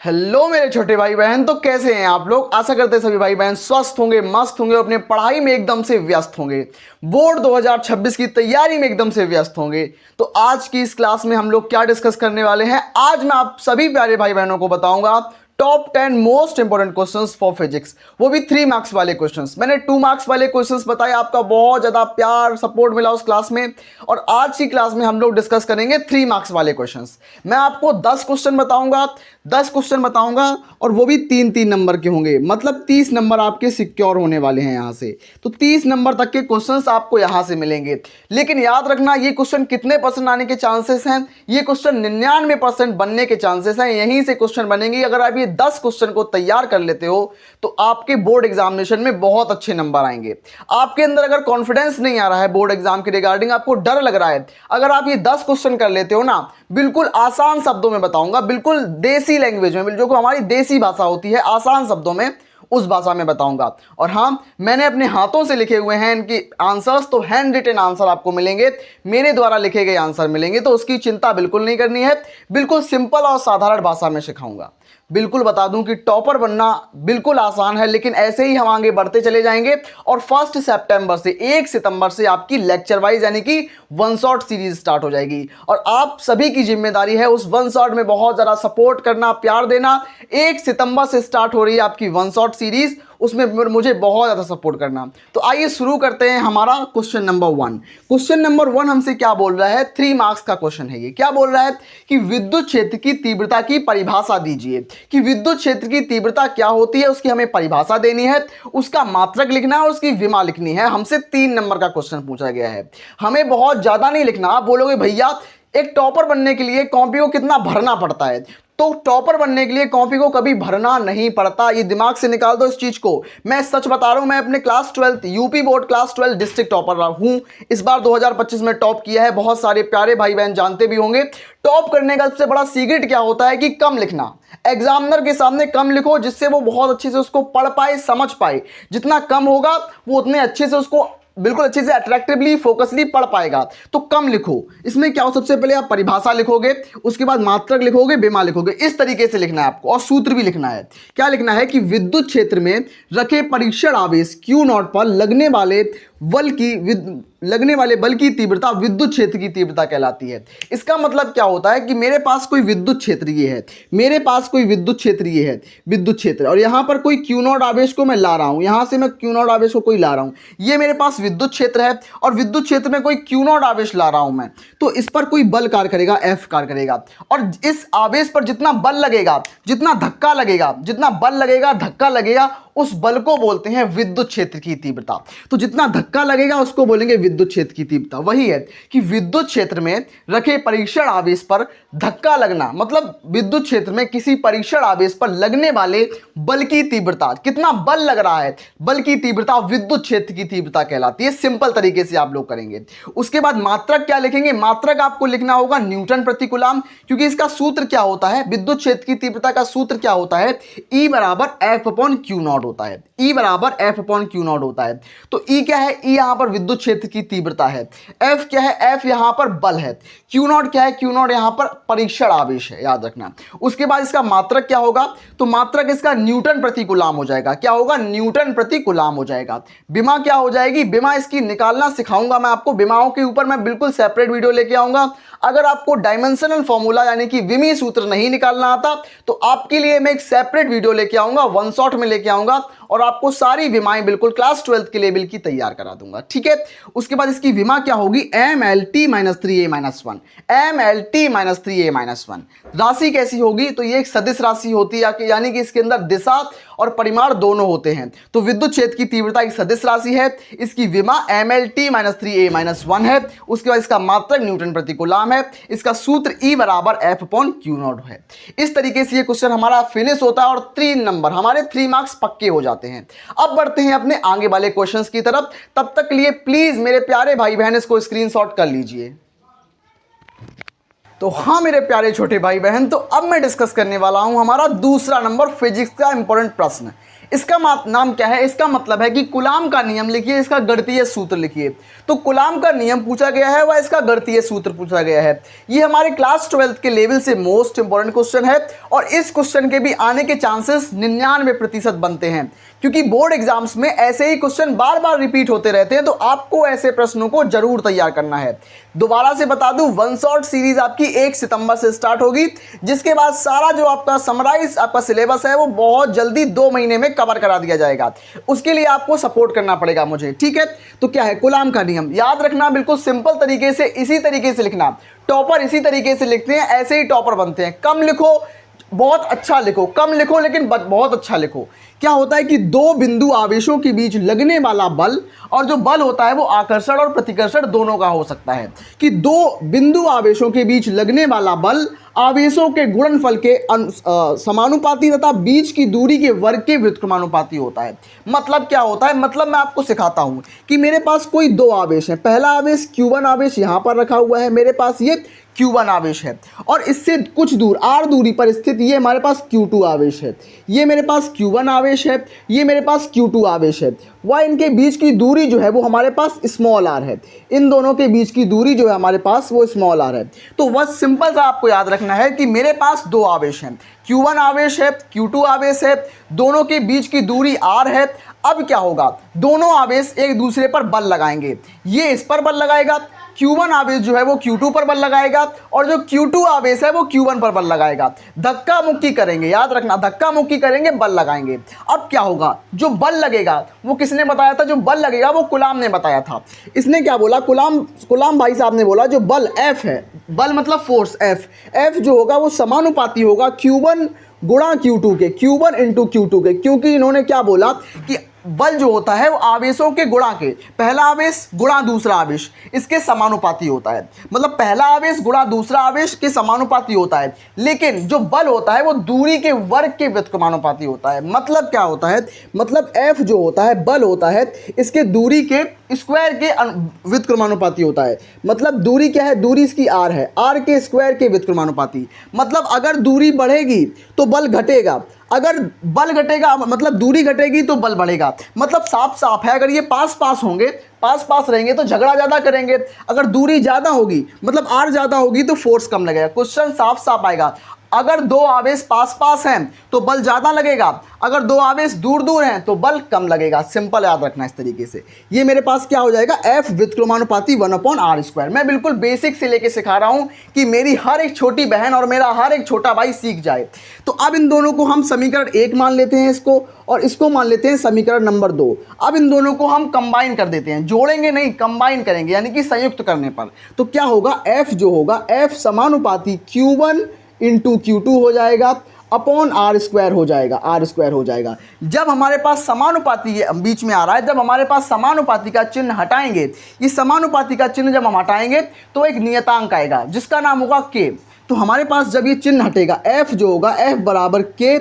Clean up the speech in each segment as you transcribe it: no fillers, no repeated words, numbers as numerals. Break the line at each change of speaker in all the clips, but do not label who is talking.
Hello मेरे छोटे भाई बहन, तो कैसे हैं आप लोग। आशा करते हैं सभी भाई बहन स्वस्थ होंगे, मस्त होंगे और अपने पढ़ाई में एकदम से व्यस्त होंगे। बोर्ड 2026 की तैयारी में एकदम से व्यस्त होंगे। तो आज की इस क्लास में हम लोग क्या डिस्कस करने वाले हैं। आज मैं आप सभी प्यारे भाई बहनों को बताऊंगा top 10 most important questions for physics, वो भी 3 मार्क्स वाले क्वेश्चंस। मैंने 2 मार्क्स वाले क्वेश्चंस बताए, आपका बहुत ज्यादा प्यार सपोर्ट मिला उस क्लास में। और आज की क्लास में हम लोग डिस्कस करेंगे 3 मार्क्स वाले क्वेश्चंस। मैं आपको 10 क्वेश्चन बताऊंगा, 10 क्वेश्चन बताऊंगा और वो भी 3-3 नंबर के होंगे। मतलब 30 नंबर आपके सिक्योर होने वाले हैं यहाँ से। तो 30 नंबर तक के क्वेश्चंस आपको यहाँ से मिलेंगे। लेकिन याद रखना, ये क्वेश्चन कितने परसेंट आने के चांसेस हैं। ये क्वेश्चन 99% बनने के चांसेस हैं। यहीं से क्वेश्चन बनेंगे। अगर आप ये 10 क्वेश्चन को तैयार कर लेते हो तो आपके बोर्ड एग्जामिनेशन में बहुत अच्छे नंबर आएंगे। आपके अंदर अगर कॉन्फिडेंस नहीं आ रहा है बोर्ड एग्जाम के रिगार्डिंग, आपको डर लग रहा है, अगर आप ये 10 क्वेश्चन कर लेते हो ना, बिल्कुल आसान शब्दों में बताऊंगा, बिल्कुल देसी लैंग्वेज में, जो हमारी देसी भाषा होती है, आसान शब्दों में उस भाषा में बताऊंगा। और हाँ, मैंने अपने हाथों से लिखे हुए हैं इनकी आंसर्स, तो हैंड रिटन आंसर आपको मिलेंगे, मेरे द्वारा लिखे गए आंसर मिलेंगे। तो उसकी चिंता बिल्कुल नहीं करनी है। बिल्कुल सिंपल और साधारण भाषा में सिखाऊंगा। बिल्कुल बता दूं कि टॉपर बनना बिल्कुल आसान है, लेकिन ऐसे ही हम आगे बढ़ते चले जाएंगे। और 1 सितंबर से 1 सितंबर से आपकी लेक्चर वाइज यानी कि वन शॉट सीरीज स्टार्ट हो जाएगी। और आप सभी की जिम्मेदारी है उस वन शॉट में बहुत ज़्यादा सपोर्ट करना, प्यार देना। 1 सितंबर से स्टार्ट हो रही है आपकी वन शॉट सीरीज, उसमें मुझे बहुत ज़्यादा सपोर्ट करना। तो आइए शुरू करते हैं हमारा क्वेश्चन नंबर 1। क्वेश्चन नंबर 1 हमसे क्या बोल रहा है, 3 मार्क्स का क्वेश्चन है ये। क्या बोल रहा है कि विद्युत क्षेत्र की तीव्रता की परिभाषा दीजिए। कि विद्युत क्षेत्र की तीव्रता क्या होती है, उसकी हमें परिभाषा देनी है, उसका मात्रक लिखना है और उसकी विमा लिखनी है। हमसे 3 नंबर का क्वेश्चन पूछा गया है। हमें बहुत ज़्यादा नहीं लिखना। आप बोलोगे भैया एक टॉपर बनने के लिए कॉपी को कितना भरना पड़ता है, तो टॉपर बनने के लिए कॉपी को कभी भरना नहीं पड़ता। ये दिमाग से निकाल दो इस चीज को। मैं सच बता रहा हूं, मैं अपने class 12 UP board class 12 district topper रहा हूं। इस बार 2025 में टॉप किया है। बहुत सारे प्यारे भाई बहन जानते भी होंगे टॉप करने का सबसे बड़ा सीक्रेट क्या होता है कि कम लिखना। एग्जामिनर के सामने कम लिखो, जिससे वो बहुत अच्छे से उसको पढ़ पाए, समझ पाए। जितना कम होगा वो उतने अच्छे से उसको बिल्कुल अच्छे से अट्रैक्टिवली फोकसली पढ़ पाएगा। तो कम लिखो। इसमें क्या हो, सबसे पहले आप परिभाषा लिखोगे, उसके बाद मात्रक लिखोगे, विमा लिखोगे। इस तरीके से लिखना है आपको। और सूत्र भी लिखना है। क्या लिखना है कि विद्युत क्षेत्र में रखे परीक्षण आवेश Q0 पर लगने वाले बल की तीव्रता विद्युत क्षेत्र की तीव्रता कहलाती है। इसका मतलब क्या होता है कि मेरे पास कोई विद्युत क्षेत्र ये है, मेरे पास कोई विद्युत क्षेत्र ये है, विद्युत क्षेत्र, और यहां पर कोई Q0 आवेश को मैं ला रहा हूं, यहां से मैं Q0 आवेश को कोई ला रहा हूं, ये मेरे पास विद्युत क्षेत्र है। और विद्युत क्षेत्र में कोई Q0 आवेश ला रहा हूं मैं, तो इस पर कोई बल कार्य करेगा, F कार्य करेगा। और इस आवेश पर जितना बल लगेगा, जितना धक्का लगेगा, जितना बल लगेगा, धक्का लगेगा, उस बल को बोलते हैं विद्युत क्षेत्र की तीव्रता। तो जितना धक्का लगेगा उसको बोलेंगे विद्युत क्षेत्र की तीव्रता। वही है कि विद्युत क्षेत्र में रखे परीक्षण आवेश पर धक्का लगना, मतलब विद्युत क्षेत्र में किसी परीक्षण आवेश पर लगने वाले बल की तीव्रता, कितना बल लग रहा है, बल की तीव्रता विद्युत क्षेत्र की तीव्रता कहलाती है। सिंपल तरीके से आप लोग करेंगे। उसके बाद मात्रक क्या लिखेंगे, मात्रक आपको लिखना होगा न्यूटन प्रति कूलम, क्योंकि इसका सूत्र क्या होता है, विद्युत क्षेत्र की तीव्रता का सूत्र क्या होता है, E बराबर F/Q0 होता है। E बराबर F/Q0 होता है। तो E क्या है, E यहां पर विद्युत क्षेत्र की तीव्रता है। F क्या है, F यहां पर बल है। Q0 क्या है, Q0 यहां पर परीक्षण आवेश है, याद रखना। उसके बाद इसका मात्रक क्या होगा, तो मात्रक इसका न्यूटन प्रति कूलम हो जाएगा। क्या होगा, न्यूटन प्रति कूलम हो जाएगा। विमा क्या हो जाएगी, विमा इसकी निकालना सिखाऊंगा मैं आपको। विमाओं के ऊपर मैं बिल्कुल सेपरेट वीडियो लेके आऊंगा। अगर आपको डायमेंशनल फॉर्मूला यानी कि विमी सूत्र नहीं निकालना आता तो आपके लिए मैं एक सेपरेट वीडियो लेके आऊंगा, वन शॉट में लेके आऊंगा और आपको सारी विमाएं बिल्कुल क्लास 12 के लेवल की तैयार करा दूंगा, ठीक है। उसके बाद इसकी विमा क्या होगी, MLT-3A-1, MLT-3A-1। राशि कैसी होगी, तो ये एक सदिश राशि होती है, यानी कि इसके अंदर दिशा और परिमाण दोनों होते हैं। तो विद्युत क्षेत्र की तीव्रता एक सदिश राशि है। इसकी विमा MLT-3A-1 है। उसके बाद इसका मात्रक न्यूटन प्रति कूलम है। इसका सूत्र E बराबर F/Q0 है। इस तरीके से ये क्वेश्चन हमारा फिनिश होता है और 3 नंबर हमारे 3 मार्क्स पक्के हो जाते हैं। अब बढ़ते हैं अपने आगे वाले क्वेश्चंस की तरफ। तब तक के लिए प्लीज मेरे प्यारे भाई बहन इसको स्क्रीनशॉट कर लीजिए। तो हाँ मेरे प्यारे छोटे भाई बहन, तो अब मैं डिस्कस करने वाला हूँ हमारा दूसरा नंबर फिजिक्स का इंपॉर्टेंट प्रश्न। इसका नाम क्या है? इसका मतलब है कि कूलाम का नियम लिखिए, इसका गणितीय सूत्र लिखिए। तो कूलाम का नियम पूछा गया है व इसका गणितीय सूत्र पूछा गया है। ये हमारे क्लास 12 के लेवल से मोस्ट इंपॉर्टेंट क्वेश्चन है और इस क्वेश्चन के भी आने के चांसेस 99% बनते हैं, क्योंकि बोर्ड एग्जाम्स में ऐसे ही क्वेश्चन बार बार रिपीट होते रहते हैं। तो आपको ऐसे प्रश्नों को जरूर तैयार करना है। दोबारा से बता दूं, वन शॉट सीरीज आपकी 1 सितंबर से स्टार्ट होगी, जिसके बाद सारा जो आपका समराइज आपका सिलेबस है वो बहुत जल्दी 2 महीने में कवर करा दिया जाएगा। उसके लिए आपको सपोर्ट करना पड़ेगा मुझे, ठीक है? तो क्या है कूलाम का नियम? याद रखना, बिल्कुल सिंपल तरीके से, इसी तरीके से लिखना। टॉपर इसी तरीके से लिखते हैं, ऐसे ही टॉपर बनते हैं। कम लिखो, बहुत अच्छा लिखो, कम लिखो लेकिन बहुत अच्छा लिखो। क्या होता है कि दो बिंदु आवेशों के बीच लगने वाला बल, और जो बल होता है वो आकर्षण और प्रतिकर्षण दोनों का हो सकता है, कि दो बिंदु आवेशों के बीच लगने वाला बल आवेशों के गुणनफल के समानुपाती तथा बीच की दूरी के वर्ग के व्युत्क्रमानुपाती होता है। मतलब क्या होता है? मतलब मैं आपको सिखाता हूं कि मेरे पास कोई दो आवेश है। पहला आवेश Q1 आवेश यहां पर रखा हुआ है, मेरे पास ये Q1 आवेश है, और इससे कुछ दूर r दूरी पर स्थित ये हमारे पास Q2 आवेश है। ये मेरे पास Q1 आवेश है, ये मेरे पास Q2 आवेश है। वह इनके बीच की दूरी जो है वो हमारे पास स्मॉल r है। इन दोनों के बीच की दूरी जो है हमारे पास वो स्मॉल r है। तो बस सिंपल सा आपको याद रखना है कि मेरे पास दो आवेश हैं, Q1 आवेश है, Q2 आवेश है, दोनों के बीच की दूरी r है। अब क्या होगा? दोनों आवेश एक दूसरे पर बल लगाएंगे। ये इस पर बल लगाएगा, Q1 आवेश जो है वो Q2 पर बल लगाएगा, और जो Q2 आवेश है वो Q1 पर बल लगाएगा। धक्का मुक्की करेंगे, याद रखना, धक्का मुक्की करेंगे, बल लगाएंगे। अब क्या होगा? जो बल लगेगा वो किसने बताया था? जो बल लगेगा वो कूलाम ने बताया था। इसने क्या बोला? कूलाम भाई साहब ने बोला जो बल F है, बल मतलब फोर्स F जो होगा वो समानुपाती होगा Q1 गुणा Q2 के, Q1 इंटू Q2 के। क्योंकि इन्होंने क्या बोला कि बल जो होता है वो आवेशों के गुणा के, पहला आवेश गुणा दूसरा आवेश, इसके समानुपाती होता है। मतलब पहला आवेश गुणा दूसरा आवेश के समानुपाती होता है, लेकिन जो बल होता है वो दूरी के वर्ग के व्युत्क्रमानुपाती होता है। मतलब क्या होता है? मतलब F जो होता है बल होता है, इसके दूरी के स्क्वायर के व्युत्क्रमानुपाती होता है। मतलब दूरी क्या है? दूरी इसकी r है, r के स्क्वायर के व्युत्क्रमानुपाती। मतलब अगर दूरी बढ़ेगी तो बल घटेगा, अगर बल घटेगा मतलब दूरी घटेगी तो बल बढ़ेगा। मतलब साफ साफ है, अगर ये पास पास होंगे, पास पास रहेंगे तो झगड़ा ज़्यादा करेंगे। अगर दूरी ज़्यादा होगी मतलब r ज़्यादा होगी तो फोर्स कम लगेगा। क्वेश्चन साफ साफ आएगा। अगर दो आवेश पास पास हैं तो बल ज़्यादा लगेगा, अगर दो आवेश दूर दूर हैं तो बल कम लगेगा। सिंपल याद रखना इस तरीके से। ये मेरे पास क्या हो जाएगा? F व्युत्क्रमानुपाती 1/r²। मैं बिल्कुल बेसिक से लेके सिखा रहा हूँ कि मेरी हर एक छोटी बहन और मेरा हर एक छोटा भाई सीख जाए। तो अब इन दोनों को हम समीकरण 1 मान लेते हैं इसको, और इसको मान लेते हैं समीकरण नंबर 2। अब इन दोनों को हम कंबाइन कर देते हैं, जोड़ेंगे नहीं, कंबाइन करेंगे, यानी कि संयुक्त करने पर। तो क्या होगा? F जो होगा F समानुपाती Q1 इंटू Q2 हो जाएगा, अपॉन r² हो जाएगा, r² हो जाएगा। जब हमारे पास समानुपाती बीच में आ रहा है, जब हमारे पास समानुपाती का चिन्ह हटाएंगे, इस समानुपाती का चिन्ह जब हम हटाएंगे तो एक नियतांक आएगा जिसका नाम होगा k। तो हमारे पास जब ये चिन्ह हटेगा, F जो होगा F बराबर K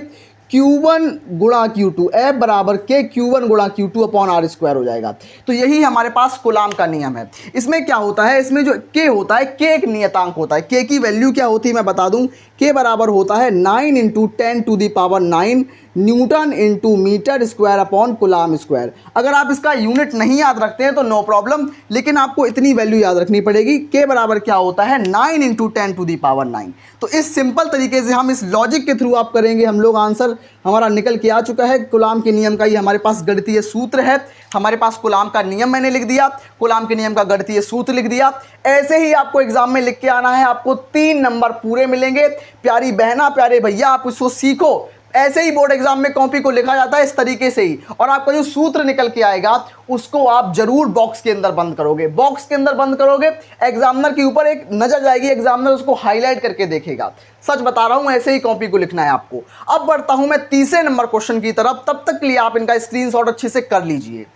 Q1 गुणा Q2, F बराबर K Q1 गुणा Q2 अपॉन r² हो जाएगा। तो यही हमारे पास कूलाम का नियम है। इसमें क्या होता है? इसमें जो K होता है, K एक नियतांक होता है। K की वैल्यू क्या होती है मैं बता दूं। K बराबर होता है 9 into 10⁹ newton into metre square upon coulomb square. अगर आप इसका यूनिट नहीं याद रखते हैं तो नो प्रॉब्लम, लेकिन आपको इतनी वैल्यू याद रखनी पड़ेगी। K बराबर क्या होता है? 9 इंटू 10⁹। तो इस सिंपल तरीके से हम इस लॉजिक के थ्रू आप करेंगे, हम लोग आंसर हमारा निकल के आ चुका है। कूलाम के नियम का ये हमारे पास गणितीय सूत्र है। हमारे पास कूलाम का नियम मैंने लिख दिया, कूलाम के नियम का गणितीय सूत्र लिख दिया। ऐसे ही आपको एग्जाम में लिख के आना है, आपको 3 नंबर पूरे मिलेंगे। प्यारी बहना, प्यारे भैया, आप इसको सीखो। ऐसे ही बोर्ड एग्जाम में कॉपी को लिखा जाता है इस तरीके से ही, और आपका जो सूत्र निकल के आएगा उसको आप जरूर बॉक्स के अंदर बंद करोगे। बॉक्स के अंदर बंद करोगे, एग्जामिनर के ऊपर एक नजर जाएगी, एग्जामिनर उसको हाईलाइट करके देखेगा। सच बता रहा हूं, ऐसे ही कॉपी को लिखना है आपको। अब बढ़ता हूं मैं तीसरे नंबर क्वेश्चन की तरफ, तब तक के लिए आप इनका स्क्रीनशॉट अच्छे से कर लीजिए।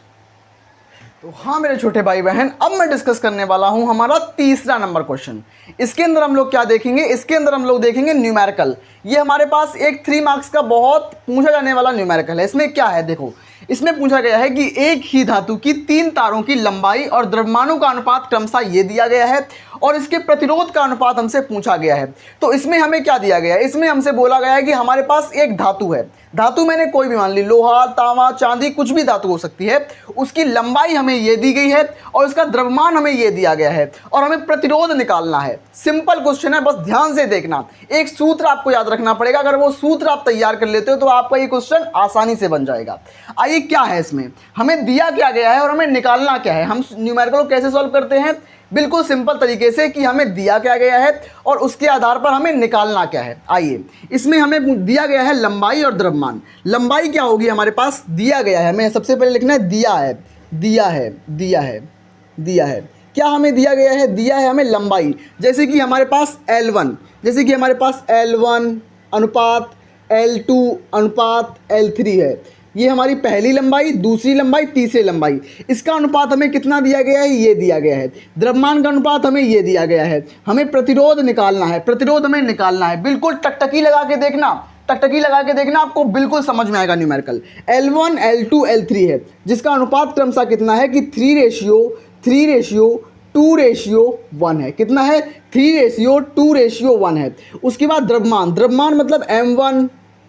तो हाँ मेरे छोटे भाई बहन, अब मैं डिस्कस करने वाला हूं हमारा तीसरा नंबर क्वेश्चन। इसके अंदर हम लोग क्या देखेंगे? इसके अंदर हम लोग देखेंगे न्यूमेरिकल। ये हमारे पास एक 3 मार्क्स का बहुत पूछा जाने वाला न्यूमेरिकल है। इसमें क्या है देखो, इसमें पूछा गया है कि एक ही धातु की 3 तारों की लंबाई और द्रव्यमानों का अनुपात क्रमशः ये दिया गया है, और इसके प्रतिरोध का अनुपात हमसे पूछा गया है। तो इसमें हमें क्या दिया गया है, इसमें हमसे बोला गया है कि हमारे पास एक धातु है, धातु मैंने कोई भी मान ली, लोहा, तांबा, चांदी, कुछ भी धातु हो सकती है, उसकी लंबाई हमें ये दी गई है और उसका द्रव्यमान हमें ये दिया गया है और हमें प्रतिरोध निकालना है। सिंपल क्वेश्चन है, बस ध्यान से देखना। एक सूत्र आपको याद रखना पड़ेगा, अगर वो सूत्र आप तैयार कर लेते हो तो आपका ये क्वेश्चन आसानी से बन जाएगा। आइए क्या है इसमें, हमें दिया क्या गया है और हमें निकालना क्या है। हम न्यूमेरिकल को कैसे सॉल्व करते हैं, बिल्कुल सिंपल तरीके से कि हमें दिया क्या गया है और उसके आधार पर हमें निकालना क्या है। आइए, इसमें हमें दिया गया है लंबाई और द्रव्यमान। लंबाई क्या होगी, हमारे पास दिया गया है, हमें सबसे पहले लिखना है दिया है, दिया है, दिया है, दिया है। क्या हमें दिया गया है, दिया है हमें लंबाई, जैसे कि हमारे पास L1, जैसे कि हमारे पास L1 अनुपात L2 अनुपात L3 है। ये हमारी पहली लंबाई, दूसरी लंबाई, तीसरी लंबाई, इसका अनुपात हमें कितना दिया गया है, ये दिया गया है। द्रव्यमान का अनुपात हमें ये दिया गया है। हमें प्रतिरोध निकालना है, प्रतिरोध हमें निकालना है। बिल्कुल टकटकी लगा के देखना, टकटकी लगा के देखना, आपको बिल्कुल समझ में आएगा। न्यूमेरिकल L1 L2 L3 है, जिसका अनुपात क्रमशः कितना है कि 3:2:1 है। कितना है, 3:2:1 है। उसके बाद द्रव्यमान, द्रव्यमान मतलब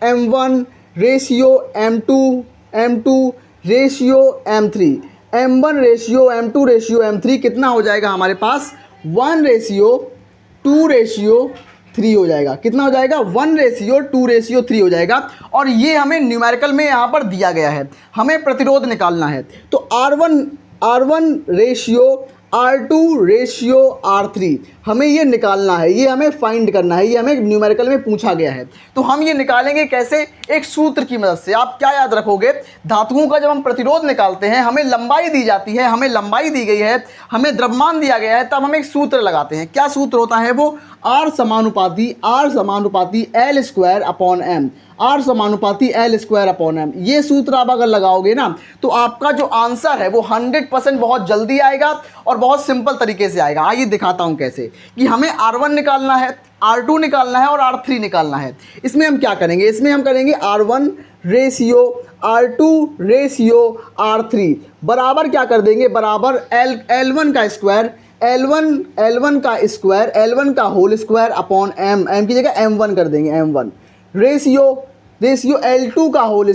M1 ratio M2 ratio M3, M1 ratio M2 ratio M3 कितना हो जाएगा हमारे पास, 1:2:3 हो जाएगा। कितना हो जाएगा, 1:2:3 हो जाएगा। और ये हमें न्यूमेरिकल में यहाँ पर दिया गया है, हमें प्रतिरोध निकालना है। तो R1 ratio R2 ratio R3 हमें ये निकालना है, ये हमें फाइंड करना है, ये हमें न्यूमेरिकल में पूछा गया है। तो हम ये निकालेंगे कैसे, एक सूत्र की मदद से। आप क्या याद रखोगे, धातुओं का जब हम प्रतिरोध निकालते हैं, हमें लंबाई दी जाती है, हमें लंबाई दी गई है, हमें द्रव्यमान दिया गया है, तब हम एक सूत्र लगाते हैं। क्या सूत्र होता है वो, R समानुपाती L²/m, R समानुपाती L²/m। ये सूत्र आप अगर लगाओगे ना, तो आपका जो आंसर है वो 100% बहुत जल्दी आएगा और बहुत सिंपल तरीके से आएगा। आइए दिखाता हूँ कैसे, कि हमें R1 निकालना है, R2 निकालना है और R3 निकालना है। इसमें हम क्या करेंगे, इसमें हम करेंगे R1 ratio R2 ratio R3 बराबर क्या कर देंगे, बराबर L1 का स्क्वायर, L1 का स्क्वायर, L1 का होल स्क्वायर अपॉन m की जगह M1 कर देंगे, M1 रेशियो L2 का होल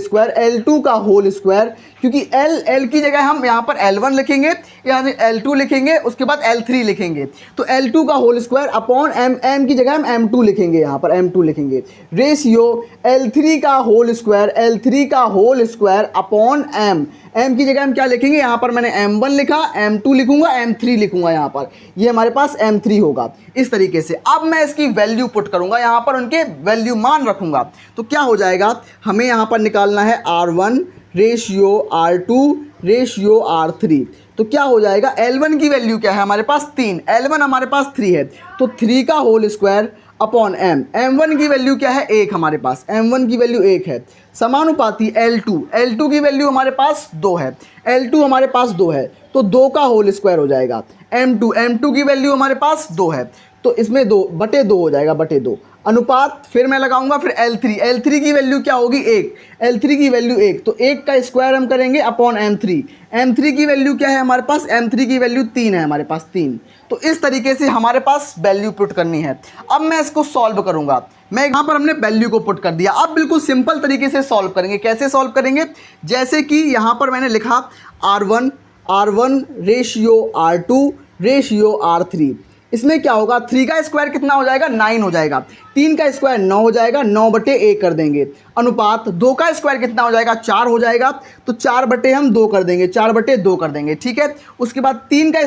स्क्वायर, क्योंकि L की जगह हम यहाँ पर L1 लिखेंगे, यानी L2 लिखेंगे, उसके बाद L3 लिखेंगे। तो L2 का होल स्क्वायर अपॉन m की जगह हम M2 लिखेंगे, यहाँ पर M2 लिखेंगे। रेशियो L3 का होल स्क्वायर अपॉन m की जगह हम क्या लिखेंगे, यहाँ पर मैंने M1 लिखा, M2 लिखूंगा, M3 लिखूंगा, यहाँ पर ये हमारे पास M3 होगा। इस तरीके से अब मैं इसकी वैल्यू पुट करूंगा, यहाँ पर उनके वैल्यू मान रखूंगा। तो क्या हो जाएगा, हमें यहाँ पर निकालना है R1 ratio R2 ratio R3। तो क्या हो जाएगा, L1 की वैल्यू क्या है हमारे पास 3, L1 हमारे पास 3 है, तो 3 का होल स्क्वायर अपॉन M1 की वैल्यू क्या है, 1 हमारे पास, M1 की वैल्यू 1 है, समानुपाती L2 की वैल्यू हमारे पास 2 है, L2 हमारे पास 2 है, तो 2 का होल स्क्वायर हो जाएगा। M2 की वैल्यू हमारे पास 2 है, तो इसमें 2/2 हो जाएगा, /2 अनुपात, फिर मैं लगाऊंगा, फिर L3 की वैल्यू क्या होगी, 1, L3 की वैल्यू 1, तो 1 का स्क्वायर हम करेंगे अपॉन M3 की वैल्यू क्या है हमारे पास, M3 की वैल्यू 3 है हमारे पास, 3। तो इस तरीके से हमारे पास वैल्यू पुट करनी है। अब मैं इसको सॉल्व करूंगा, मैं यहाँ पर हमने वैल्यू को पुट कर दिया। अब बिल्कुल सिंपल तरीके से सॉल्व करेंगे। कैसे सॉल्व करेंगे, जैसे कि यहाँ पर मैंने लिखा R1 ratio R2 ratio R3। इसमें क्या होगा, 3 का स्क्वायर कितना हो जाएगा, 9 हो जाएगा, 3 का स्क्वायर 9 हो जाएगा, 9/1 कर देंगे। अनुपात 2 का स्क्वायर कितना हो जाएगा, 4 हो जाएगा, तो 4/2 कर देंगे, 4/2 कर देंगे, ठीक है। उसके बाद 1 का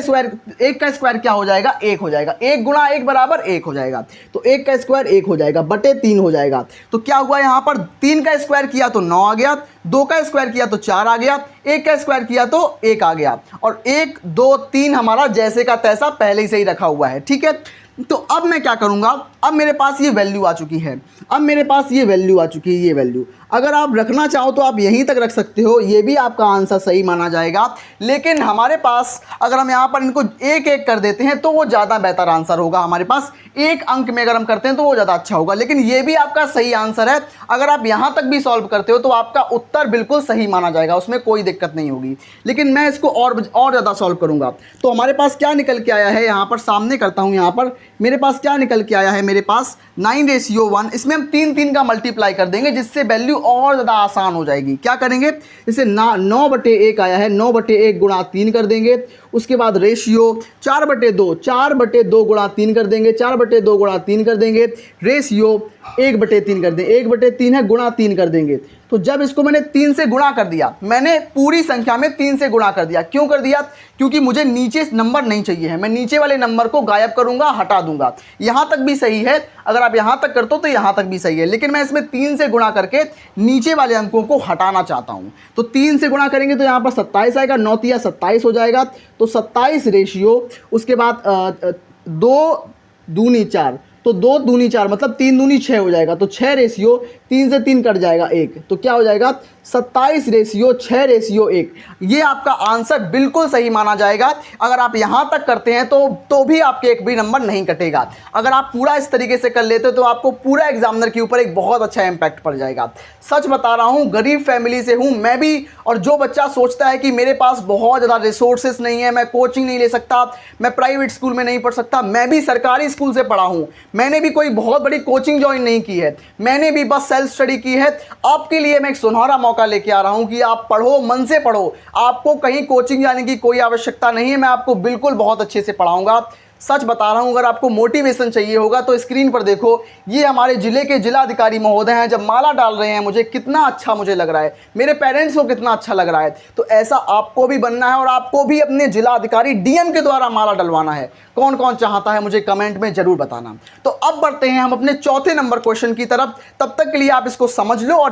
स्क्वायर क्या हो जाएगा, 1 हो जाएगा, 1 गुणा 1 बराबर 1 हो जाएगा, तो 1 का स्क्वायर 1 हो जाएगा, /3 हो जाएगा। तो क्या हुआ यहाँ पर, 3 का स्क्वायर किया तो 9 आ गया, 2 का स्क्वायर किया तो 4 आ गया, 1 का स्क्वायर किया तो 1 आ गया, और 1 2 3 हमारा जैसे का तैसा पहले ही से ही रखा हुआ है, ठीक है। तो अब मैं क्या करूँगा, अब मेरे पास ये वैल्यू आ चुकी है, अब मेरे पास ये वैल्यू आ चुकी है, ये वैल्यू अगर आप रखना चाहो तो आप यहीं तक रख सकते हो, ये भी आपका आंसर सही माना जाएगा। लेकिन हमारे पास अगर हम यहाँ पर इनको एक एक कर देते हैं तो वो ज़्यादा बेहतर आंसर होगा, हमारे पास एक अंक में अगर हम करते हैं तो वो ज़्यादा अच्छा होगा। लेकिन ये भी आपका सही आंसर है, अगर आप यहाँ तक भी सॉल्व करते हो तो आपका उत्तर बिल्कुल सही माना जाएगा, उसमें कोई दिक्कत नहीं होगी। लेकिन मैं इसको और ज़्यादा सॉल्व करूँगा। तो हमारे पास क्या निकल के आया है, यहाँ पर सामने करता हूँ, यहाँ पर मेरे पास क्या निकल के आया है, मेरे पास 9:1, इसमें हम 3 का मल्टीप्लाई कर देंगे जिससे वैल्यू और ज़्यादा आसान हो जाएगी। क्या करेंगे, जैसे 9/1 आया है, 9/1 गुणा 3 कर देंगे, उसके बाद रेशियो 4/2 गुणा 3 कर देंगे, 4/2 गुणा 3 कर देंगे, रेशियो 1/3 कर देंगे, 1/3 है गुणा 3 कर देंगे। तो जब इसको मैंने 3 से गुणा कर दिया, मैंने पूरी संख्या में 3 से गुणा कर दिया। क्यों कर दिया, क्योंकि मुझे नीचे नंबर नहीं चाहिए है, मैं नीचे वाले नंबर को गायब करूंगा, हटा दूंगा। यहाँ तक भी सही है, अगर आप यहाँ तक करते हो तो यहाँ तक भी सही है, लेकिन मैं इसमें 3 से गुणा करके नीचे वाले अंकों को हटाना चाहता हूँ। तो 3 से गुणा करेंगे तो यहाँ पर 27 आएगा, 9 तिया 27 हो जाएगा। तो 27 रेशियो, उसके बाद 2 दूनी 4, तो 2 दूनी 4 मतलब 3 दूनी 6 हो जाएगा। तो 6 रेशियो 3 से 3 कट जाएगा 1, तो क्या हो जाएगा 27 रेशियो 6 रेशियो 1। ये आपका आंसर बिल्कुल सही माना जाएगा। अगर आप यहाँ तक करते हैं तो भी आपके एक भी नंबर नहीं कटेगा। अगर आप पूरा इस तरीके से कर लेते हो तो आपको पूरा एग्जामिनर के ऊपर एक बहुत अच्छा इम्पैक्ट पड़ जाएगा। सच बता रहा हूँ, गरीब फैमिली से हूँ मैं भी, और जो बच्चा सोचता है कि मेरे पास बहुत ज़्यादा रिसोर्सेज नहीं है, मैं कोचिंग नहीं ले सकता, मैं प्राइवेट स्कूल में नहीं पढ़ सकता, मैं भी सरकारी स्कूल से पढ़ा हूँ, मैंने भी कोई बहुत बड़ी कोचिंग ज्वाइन नहीं की है, मैंने भी बस सेल्फ स्टडी की है। आपके लिए मैं एक सुनहरा मौका लेके आ रहा हूं कि आप पढ़ो, मन से पढ़ो, आपको कहीं कोचिंग जाने की कोई आवश्यकता नहीं है, मैं आपको बिल्कुल बहुत अच्छे से पढ़ाऊंगा। सच बता रहा हूं, अगर आपको मोटिवेशन चाहिए होगा तो स्क्रीन पर देखो, ये हमारे जिले के जिलाधिकारी महोदय हैं, जब माला डाल रहे हैं मुझे कितना अच्छा मुझे लग रहा है, मेरे पेरेंट्स को कितना अच्छा लग रहा है। तो ऐसा आपको भी बनना है और आपको भी अपने जिलाधिकारी डीएम के द्वारा माला डलवाना है। कौन कौन चाहता है मुझे कमेंट में जरूर बताना। तो अब बढ़ते हैं हम अपने चौथे नंबर क्वेश्चन की तरफ। तब तक के लिए आप इसको समझ लो और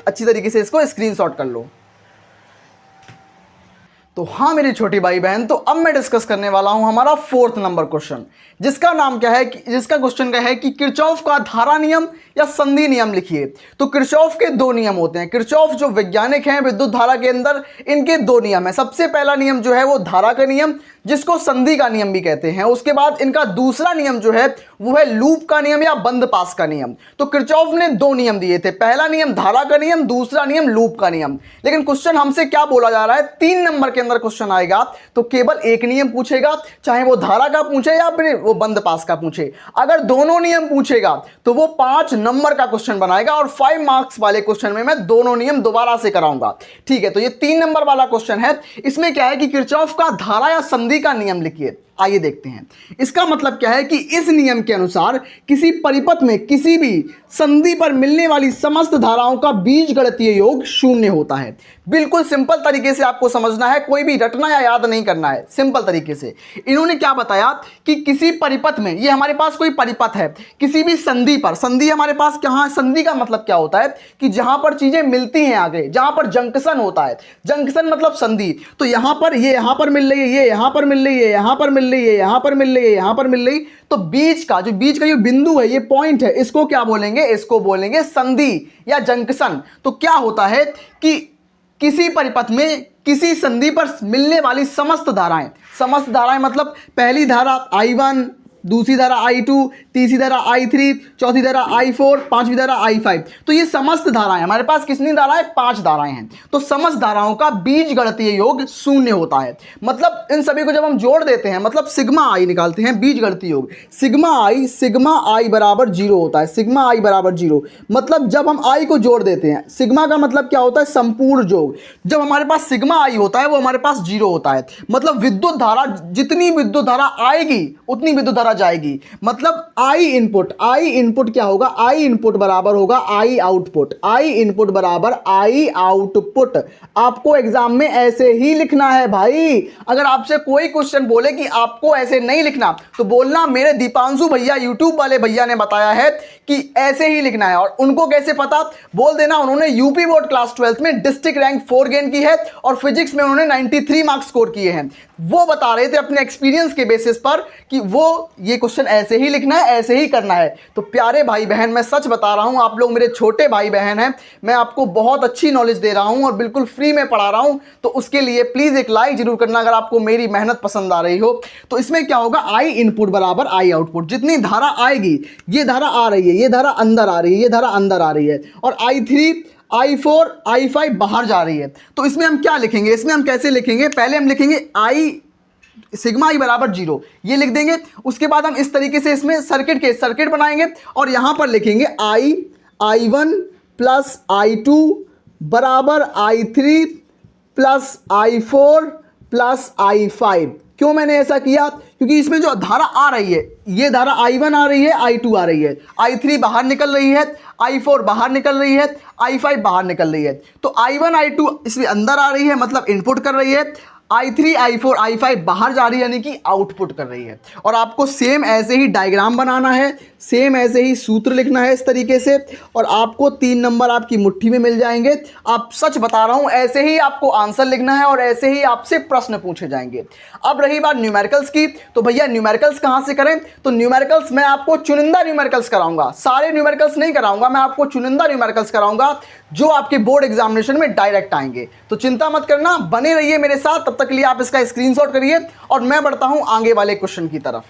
अच्छी तरीके से इसको स्क्रीनशॉट कर लो। तो हाँ मेरी छोटी भाई बहन, तो अब मैं डिस्कस करने वाला हूं हमारा 4th नंबर क्वेश्चन, जिसका नाम क्या है, जिसका क्वेश्चन क्या है कि किरचॉफ का धारा नियम या संधि नियम लिखिए। तो किरचॉफ के 2 नियम होते हैं। किरचॉफ जो वैज्ञानिक हैं विद्युत धारा के अंदर, इनके 2 नियम है। सबसे पहला नियम जो है वो धारा का नियम, जिसको संधि का नियम भी कहते हैं। उसके बाद इनका दूसरा नियम जो है वो है लूप का नियम या बंद पास का नियम। तो किरचॉफ ने 2 नियम दिए थे, पहला नियम धारा का नियम, दूसरा नियम लूप का नियम। लेकिन क्वेश्चन हमसे क्या बोला जा रहा है, 3 नंबर के अंदर क्वेश्चन आएगा तो केवल एक नियम पूछेगा, चाहे वो धारा का पूछे या फिर वो बंद पास का पूछे। अगर दोनों नियम पूछेगा तो वो 5 नंबर का क्वेश्चन बनाएगा और 5 मार्क्स वाले क्वेश्चन में मैं दोनों नियम दोबारा से कराऊंगा। ठीक है, तो ये 3 नंबर वाला क्वेश्चन है। इसमें क्या है कि किरचॉफ का धारा या संधि का नियम लिखिए। आइए देखते हैं। इसका मतलब क्या है कि इस नियम के अनुसार किसी परिपथ में किसी भी संधि पर मिलने वाली समस्त धाराओं का बीजगणितीय योग 0 होता है। बिल्कुल सिंपल तरीके से आपको समझना है, कोई भी रटना या याद नहीं करना है, सिंपल तरीके से। इन्होंने क्या बताया कि किसी परिपथ में, ये हमारे पास कोई परिपथ है, किसी भी संधि पर, संधि हमारे पास कहाँ, संधि का मतलब क्या होता है कि जहां पर चीजें मिलती हैं आगे, जहां पर जंक्शन होता है, जंक्शन मतलब संधि। तो यहां पर ये यहां पर मिल रही है, ये यहां पर मिल रही है, यहां पर मिल रही है, यहां पर मिल रही है, यहां पर मिल रही, तो बीच का जो बिंदु है, ये पॉइंट है, इसको क्या बोलेंगे, इसको बोलेंगे संधि या जंक्शन। तो क्या होता है कि किसी परिपथ में किसी संधि पर मिलने वाली समस्त धाराएं मतलब पहली धारा I1, दूसरी धारा I2, तीसरी धारा I3, चौथी धारा I4, पांचवी धारा I5, तो ये समस्त धाराएं, हमारे पास कितनी धाराएं, 5 धाराएं हैं। तो समस्त धाराओं का बीजगणितीय योग 0 होता है। मतलब इन सभी को जब हम जोड़ देते हैं, मतलब सिग्मा आई निकालते हैं, बीजगणितीय योग सिग्मा आई बराबर 0 होता है। सिग्मा आई बराबर 0 मतलब जब हम आई को जोड़ देते हैं, सिग्मा का मतलब क्या होता है, संपूर्ण योग। जब हमारे पास सिग्मा आई होता है वो हमारे पास 0 होता है। मतलब विद्युत धारा, जितनी विद्युत धारा आएगी उतनी विद्युत धारा जाएगी। मतलब आई इनपुट क्या होगा, आई इनपुट बराबर होगा आई आउटपुट, आई इनपुट बराबर आई आउटपुट। आपको एग्जाम में ऐसे ही लिखना है भाई। अगर आपसे कोई क्वेश्चन बोले कि आपको ऐसे नहीं लिखना, तो बोलना मेरे दीपांशु भैया, यूट्यूब वाले भैया ने बताया है कि ऐसे ही लिखना है। और उनको कैसे पता, बोल देना उन्होंने यूपी बोर्ड क्लास 12th में डिस्ट्रिक्ट रैंक 4 गेन की है और फिजिक्स में उन्होंने 93 मार्क्स स्कोर किए हैं। वो बता रहे थे अपने एक्सपीरियंस के बेसिस पर कि वो ये क्वेश्चन ऐसे ही लिखना है, ऐसे ही करना है। तो प्यारे भाई बहन, मैं सच बता रहा हूँ, आप लोग मेरे छोटे भाई बहन हैं, मैं आपको बहुत अच्छी नॉलेज दे रहा हूँ और बिल्कुल फ्री में पढ़ा रहा हूँ। तो उसके लिए प्लीज़ एक लाइक जरूर करना अगर आपको मेरी मेहनत पसंद आ रही हो। तो इसमें क्या होगा, आई इनपुट बराबर आई आउटपुट। जितनी धारा आएगी, ये धारा आ रही है, ये धारा अंदर आ रही है, ये धारा अंदर आ रही है, और I3 I4 I5 बाहर जा रही है। तो इसमें हम क्या लिखेंगे, इसमें हम कैसे लिखेंगे, पहले हम लिखेंगे आई सिग्मा आई बराबर 0, ये लिख देंगे। उसके बाद हम इस तरीके से इसमें सर्किट बनाएंगे और यहां पर लिखेंगे I1 प्लस I2 बराबर I3 plus I4 plus I5। क्यों मैंने ऐसा किया, क्योंकि इसमें जो धारा आ रही है, ये धारा I1 आ रही है, I2 आ रही है, I3 बाहर निकल रही है, I4 बाहर निकल रही है, I5 बाहर निकल रही है। तो I1 I2 इसमें अंदर आ रही है, मतलब इनपुट कर रही है, I3 I4 I5 बाहर जा रही है, यानी कि आउटपुट कर रही है। और आपको सेम ऐसे ही डायग्राम बनाना है, सेम ऐसे ही सूत्र लिखना है इस तरीके से, और आपको 3 नंबर आपकी मुट्ठी में मिल जाएंगे। आप सच बता रहा हूं, ऐसे ही आपको आंसर लिखना है और ऐसे ही आपसे प्रश्न पूछे जाएंगे। अब रही बात न्यूमेरिकल्स की, तो भैया न्यूमेरिकल्स कहां से करें, तो न्यूमेरिकल्स मैं आपको चुनिंदा न्यूमेरिकल्स कराऊंगा, सारे न्यूमेरिकल्स नहीं कराऊंगा, मैं आपको चुनिंदा न्यूमेरिकल्स कराऊंगा जो आपके बोर्ड एग्जामिनेशन में डायरेक्ट आएंगे। तो चिंता मत करना, बने रहिए मेरे साथ, तब तक के लिए आप इसका स्क्रीनशॉट करिए और मैं बढ़ता हूं आगे वाले क्वेश्चन की तरफ।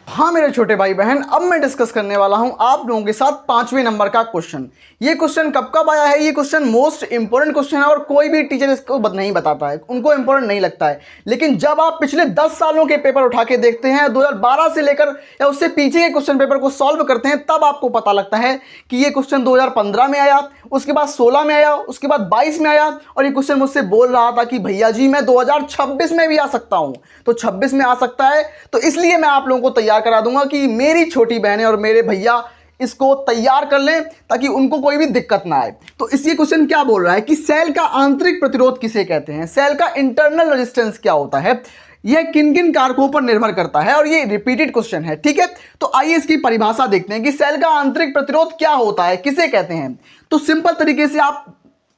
हाँ मेरे छोटे भाई बहन, अब मैं डिस्कस करने वाला हूं आप लोगों के साथ 5वें नंबर का क्वेश्चन। ये क्वेश्चन कब आया है, ये क्वेश्चन मोस्ट इंपॉर्टेंट क्वेश्चन है और कोई भी टीचर इसको नहीं बताता है, उनको इंपॉर्टेंट नहीं लगता है। लेकिन जब आप पिछले 10 सालों के पेपर उठा के देखते हैं, 2012 से लेकर या उससे पीछे के क्वेश्चन पेपर को सॉल्व करते हैं, तब आपको पता लगता है कि ये क्वेश्चन 2015 में आया, उसके बाद 16 में आया, उसके बाद 22 में आया, और ये क्वेश्चन मुझसे बोल रहा था कि भैया जी मैं 2026 में भी आ सकता हूं। तो 26 में आ सकता है, तो इसलिए मैं आप लोगों को तैयार करा दूंगा कि मेरी छोटी बहनें और मेरे भैया इसको तैयार कर लें ताकि उनको कोई भी दिक्कत ना आए। तो इस ये क्वेश्चन क्या बोल रहा है कि सेल का आंतरिक प्रतिरोध किसे कहते हैं, सेल का इंटरनल रेजिस्टेंस क्या होता है, यह किन किन कारकों पर निर्भर करता है, और ये रिपीटेड क्वेश्चन है, ठीक है। तो आइए इसकी परिभाषा देखते हैं कि सेल का आंतरिक प्रतिरोध क्या होता है, किसे कहते हैं। तो सिंपल तरीके से आप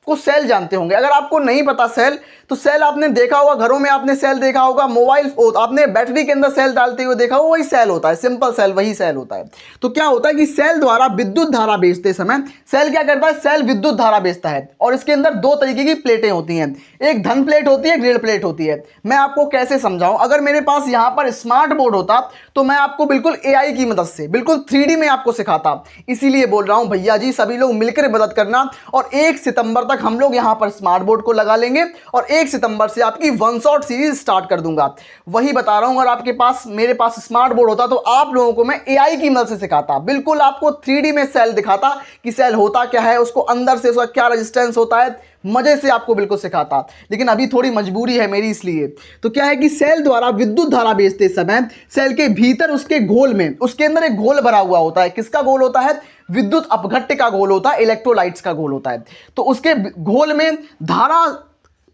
को सेल जानते होंगे, अगर आपको नहीं पता सेल, तो सेल आपने देखा होगा, घरों में आपने सेल देखा होगा, मोबाइल आपने बैटरी के अंदर सेल डालते हुए देखा होगा, वही सेल होता है, सिंपल सेल वही सेल होता है। तो क्या होता है कि सेल द्वारा विद्युत धारा भेजते समय सेल क्या करता है, सेल विद्युत धारा भेजता है, और इसके अंदर 2 तरीके की प्लेटें होती हैं, एक धन प्लेट होती है, एक ऋण प्लेट होती है। मैं आपको कैसे समझाऊं, अगर मेरे पास यहां पर स्मार्ट बोर्ड होता तो मैं आपको बिल्कुल AI की मदद से बिल्कुल 3D में आपको सिखाता। इसीलिए बोल रहा हूं भैया जी, सभी लोग मिलकर मदद करना, और 1 सितंबर तक हम लोग यहां पर स्मार्ट बोर्ड को लगा लेंगे और 1 सितंबर से आपकी वन शॉट सीरीज स्टार्ट कर दूंगा। वही बता रहा हूं, अगर आपके पास मेरे पास स्मार्ट बोर्ड होता तो आप लोगों को मैं AI की मदद से सिखाता, बिल्कुल आपको 3D में सेल दिखाता कि सेल होता क्या है, उसको अंदर से उसका क्या रेजिस्टेंस होता है, मजे से आपको बिल्कुल सिखाता। लेकिन अभी थोड़ी मजबूरी है मेरी, इसलिए। तो क्या है कि सेल द्वारा विद्युत धारा भेजते समय सेल के भीतर उसके घोल में, उसके अंदर एक घोल भरा हुआ होता है। किसका घोल होता है, विद्युत अपघट्य का घोल होता है, इलेक्ट्रोलाइट्स का घोल होता है। तो उसके घोल में धारा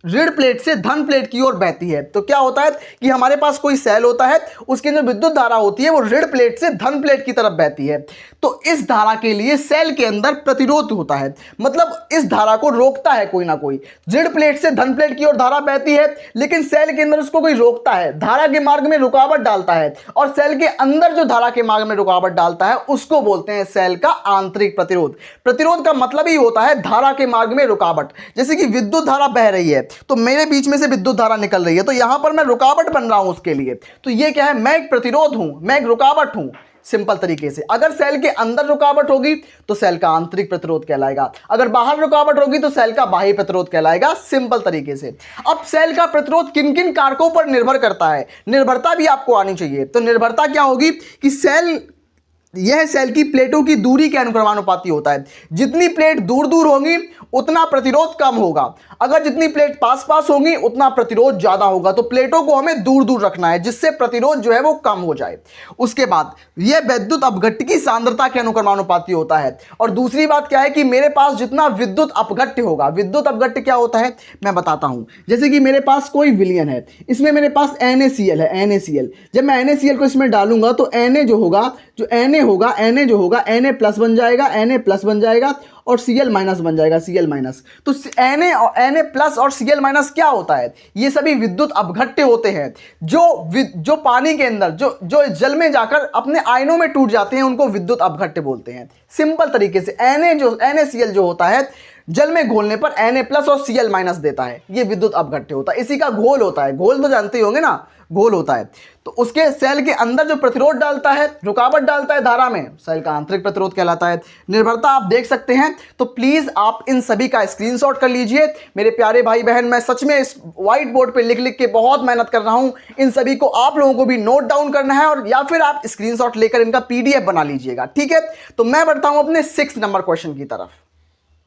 ऋण प्लेट से धन प्लेट की ओर बहती है। तो क्या होता है कि हमारे पास कोई सेल होता है, उसके अंदर विद्युत धारा होती है, वो ऋण प्लेट से धन प्लेट की तरफ बहती है। तो इस धारा के लिए सेल के अंदर प्रतिरोध होता है, मतलब इस धारा को रोकता है कोई ना कोई। ऋण प्लेट से धन प्लेट की ओर धारा बहती है, लेकिन सेल के अंदर उसको कोई रोकता है, धारा के मार्ग में रुकावट डालता है, और सेल के अंदर जो धारा के मार्ग में रुकावट डालता है उसको बोलते हैं सेल का आंतरिक प्रतिरोध। प्रतिरोध का मतलब ही होता है धारा के मार्ग में रुकावट। जैसे कि विद्युत धारा बह रही है, तो मेरे बीच में से विद्युत धारा निकल रही है, तो यहां पर मैं रुकावट बन रहा हूं उसके लिए। तो ये क्या है, मैं एक प्रतिरोध हूं, मैं एक रुकावट हूं। सिंपल तरीके से अगर सेल के अंदर रुकावट होगी तो सेल का आंतरिक प्रतिरोध कहलाएगा, अगर बाहर रुकावट होगी तो सेल का बाह्य प्रतिरोध कहलाएगा, सिंपल तरीके से। अब सेल का प्रतिरोध किन किन कारकों पर निर्भर करता है, निर्भरता भी आपको आनी चाहिए। तो निर्भरता क्या होगी कि यह सेल की प्लेटों की दूरी के अनुक्रमानुपाती होता है। जितनी प्लेट दूर दूर होंगी उतना प्रतिरोध कम होगा, अगर जितनी प्लेट पास पास होंगी उतना प्रतिरोध ज्यादा होगा। तो प्लेटों को हमें दूर दूर रखना है जिससे प्रतिरोध जो है वो कम हो जाए। उसके बाद यह विद्युत अपघट्य की सांद्रता के अनुक्रमानुपाती होता है। और दूसरी बात क्या है कि मेरे पास जितना विद्युत अपघट्य होगा, विद्युत अपघट्य क्या होता है मैं बताता हूं। जैसे कि मेरे पास कोई विलयन है, इसमें मेरे पास NaCl है, NaCl। जब मैं NaCl को इसमें डालूंगा तो Na जो होगा, जो Na होगा, Na जो होगा Na प्लस बन जाएगा, Na प्लस बन जाएगा और Cl माइनस बन जाएगा, Cl माइनस। तो Na प्लस और Cl माइनस क्या होता है? ये सभी विद्युत अपघट्य होते हैं जो पानी के अंदर जो जल में जाकर अपने आयनों में टूट जाते हैं, उनको विद्युत अपघट्य बोलते हैं। सिंपल तरीके से NaCl जो होता है जल में घोलने पर Na प्लस और Cl माइनस देता है, ये विद्युत अपघट्य होता है। इसी का घोल होता है, घोल तो जानते ही होंगे ना, घोल होता है। तो उसके सेल के अंदर जो प्रतिरोध डालता है, रुकावट डालता है धारा में, सेल का आंतरिक प्रतिरोध कहलाता है। निर्भरता आप देख सकते हैं। तो प्लीज आप इन सभी का स्क्रीनशॉट कर लीजिए मेरे प्यारे भाई बहन। मैं सच में इस व्हाइट बोर्ड पे लिख लिख के बहुत मेहनत कर रहा हूं, इन सभी को आप लोगों को भी नोट डाउन करना है, और या फिर आप स्क्रीनशॉट लेकर इनका PDF बना लीजिएगा, ठीक है। तो मैं बढ़ता हूं अपने 6 नंबर क्वेश्चन की तरफ।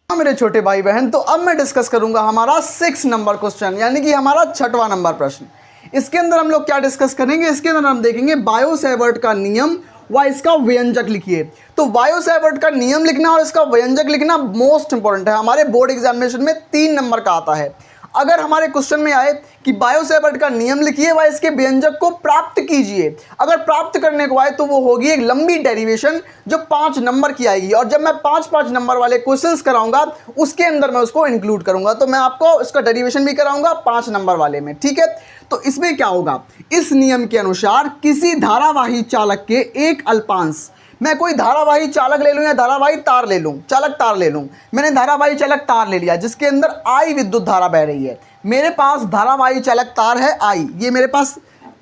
मेरे छोटे भाई बहन, तो अब मैं डिस्कस करूंगा हमारा 6 नंबर क्वेश्चन, यानी कि हमारा 6वां नंबर प्रश्न। इसके अंदर हम लोग क्या डिस्कस करेंगे? इसके अंदर हम देखेंगे बायो-सैवर्ट का नियम व इसका व्यंजक लिखिए। तो बायो-सैवर्ट का नियम लिखना और इसका व्यंजक लिखना मोस्ट इंपॉर्टेंट है, हमारे बोर्ड एग्जामिनेशन में 3 नंबर का आता है। अगर हमारे क्वेश्चन में आए कि बायो-सैवर्ट का नियम लिखिए व इसके व्यंजक को प्राप्त कीजिए, अगर प्राप्त करने को आए तो वो होगी एक लंबी डेरिवेशन जो 5 नंबर की आएगी, और जब मैं 5-5 नंबर वाले क्वेश्चंस कराऊंगा उसके अंदर मैं उसको इंक्लूड करूंगा। तो मैं आपको इसका डेरिवेशन भी कराऊंगा 5 नंबर वाले में, ठीक है। तो इसमें क्या होगा? इस नियम के अनुसार किसी धारावाही चालक के एक अल्पांश, मैं कोई धारावाही चालक ले लूं या धारावाही तार ले लूं, चालक तार ले लूं, मैंने धारावाही चालक तार ले लिया जिसके अंदर I विद्युत धारा बह रही है। मेरे पास धारावाही चालक तार है I, ये मेरे पास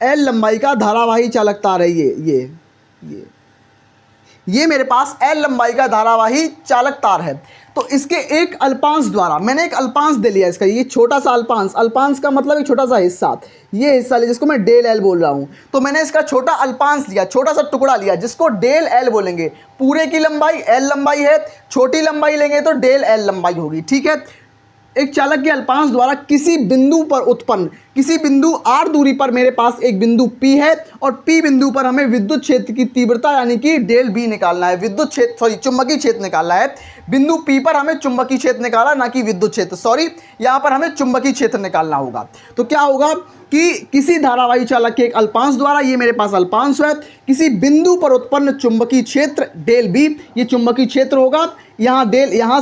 L लंबाई का धारावाही चालक तार है, ये मेरे पास L लंबाई का धारावाही चालक तार है। तो इसके एक अल्पांश द्वारा, मैंने एक अल्पांश दे लिया इसका, ये छोटा सा अल्पांश, अल्पांश का मतलब एक छोटा सा हिस्सा, ये हिस्सा लिया जिसको मैं डेल L बोल रहा हूँ। तो मैंने इसका छोटा अल्पांश लिया, छोटा सा टुकड़ा लिया जिसको डेल L बोलेंगे। पूरे की लंबाई L लंबाई है, छोटी लंबाई लेंगे तो डेल L लंबाई होगी, ठीक है। एक चालक के अल्पांश द्वारा किसी बिंदु पर उत्पन्न, किसी बिंदु r दूरी पर मेरे पास एक बिंदु P है, और P बिंदु पर हमें विद्युत क्षेत्र की तीव्रता यानी कि डेल B निकालना है, विद्युत क्षेत्र सॉरी चुंबकीय क्षेत्र निकालना है। बिंदु P पर हमें चुंबकीय क्षेत्र निकाला, ना कि विद्युत क्षेत्र, सॉरी यहाँ पर हमें चुंबकीय क्षेत्र निकालना होगा। तो क्या होगा कि किसी धारावाही चालक के एक अल्पांश द्वारा, ये मेरे पास अल्पांश है, किसी बिंदु पर उत्पन्न चुंबकीय क्षेत्र डेल B, ये चुंबकीय क्षेत्र होगा। यहाँ डेल, यहाँ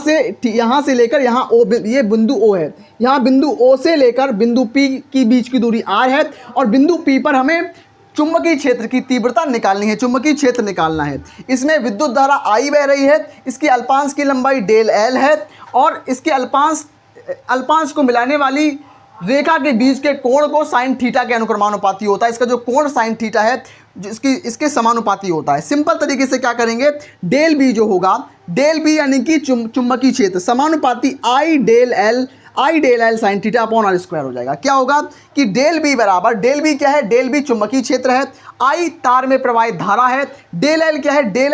से लेकर यहाँ O, ये बिंदु O है, यहाँ बिंदु O से लेकर बिंदु P की बीच की दूरी R है, और बिंदु P पर हमें चुंबकीय क्षेत्र की तीव्रता निकालनी है, चुंबकीय क्षेत्र निकालना है। इसमें विद्युत धारा I बह रही है, इसकी अल्पांश की लंबाई डेल L है, और इसके अल्पांश को मिलाने वाली रेखा के बीच के कोण को साइन थीटा के अनुक्रमानुपाती होता है। इसका जो कोण साइन थीटा है इसके समानुपाती होता है। सिंपल तरीके से क्या करेंगे, डेल बी जो होगा, डेल बी यानी कि चुंबकीय क्षेत्र समानुपाती I del L sine theta upon R square हो जाएगा। क्या होगा कि डेल बी बराबर, डेल बी क्या है, डेल बी चुंबकीय क्षेत्र है, I तार में प्रवाहित धारा है, डेल L क्या है, डेल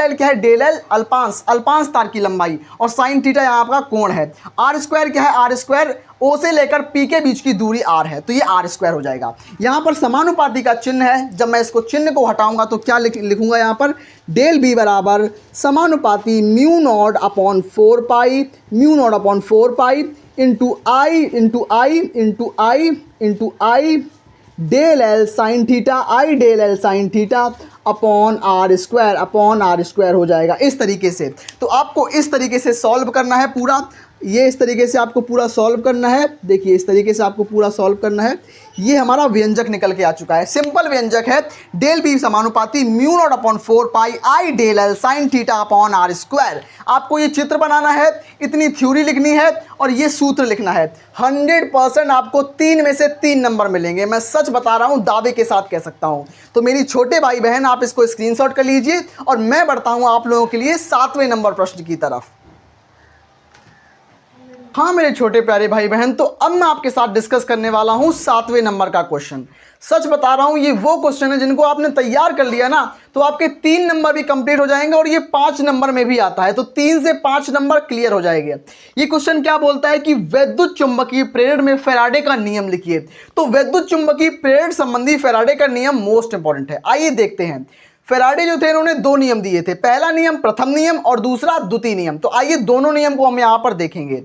L अल्पांश तार की लंबाई, और साइन थीटा यहाँ आपका कोण है। R स्क्वायर क्या है, R स्क्वायर O से लेकर P के बीच की दूरी R है, तो ये R स्क्वायर हो जाएगा। यहाँ पर समानुपाती का चिन्ह है, जब मैं इसको चिन्ह को हटाऊंगा तो क्या लिखूंगा यहाँ पर, डेल बी बराबर समानुपाती mu naught upon 4 pi into I del L sine theta upon R square हो जाएगा इस तरीके से। तो आपको इस तरीके से सॉल्व करना है पूरा, ये इस तरीके से आपको पूरा सॉल्व करना है। देखिए इस तरीके से आपको पूरा सॉल्व करना है। ये हमारा व्यंजक निकल के आ चुका है, सिंपल व्यंजक है, डेल बी समानुपाती mu naught upon 4 pi I del L sine theta upon R square. आपको ये चित्र बनाना है, इतनी थ्योरी लिखनी है और ये सूत्र लिखना है। 100% आपको 3 में से 3 नंबर मिलेंगे, मैं सच बता रहा हूँ, दावे के साथ कह सकता हूँ। तो मेरी छोटे भाई बहन आप इसको स्क्रीनशॉट कर लीजिए, और मैं बढ़ता हूँ आप लोगों के लिए 7वें नंबर प्रश्न की तरफ। हाँ मेरे छोटे प्यारे भाई बहन, तो अब मैं आपके साथ डिस्कस करने वाला हूं 7वें नंबर का क्वेश्चन। सच बता रहा हूं, ये वो क्वेश्चन है जिनको आपने तैयार कर लिया ना, तो आपके 3 नंबर भी कंप्लीट हो जाएंगे, और ये 5 नंबर में भी आता है, तो 3 से 5 नंबर क्लियर हो जाएंगे। ये क्वेश्चन क्या बोलता है कि वैद्युत चुंबकीय प्रेरण में फैराडे का नियम लिखिए। तो वैद्युत चुंबकीय प्रेरण संबंधी फैराडे का नियम मोस्ट इंपॉर्टेंट है। आइए देखते हैं। फैराडे जो थे इन्होंने दो नियम दिए थे, पहला नियम प्रथम नियम और दूसरा द्वितीय नियम। तो आइए दोनों नियम को हम यहां पर देखेंगे।